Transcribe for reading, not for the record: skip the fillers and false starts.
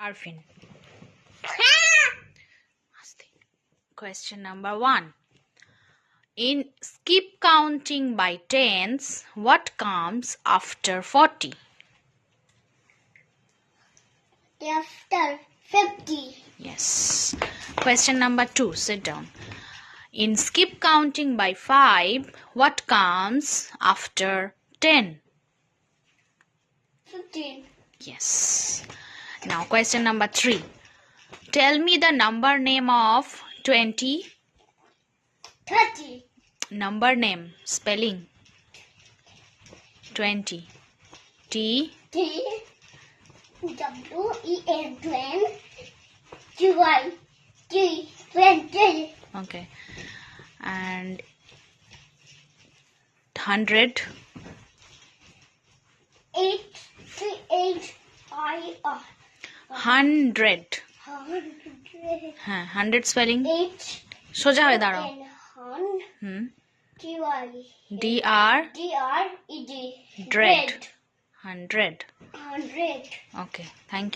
Arfin. Question number 1. In skip counting by tens, what comes after 40? After 50. Yes. Question number 2. Sit down. In skip counting by 5, what comes after 10? 15. Yes. Now question number 3. Tell me the number name of 20. 30. Number name, spelling. 20. T. T. W. E. N. 20. G. Y. T. 20. Okay. And 100. 8. 3. 8. I. R. 100. 100. হ্যাঁ 100 spelling 8. সোজা হয়ে দাঁড়াও N. Hun. T. Y. D R D. R. E. D. Dread. 100. 100. Okay, thank you.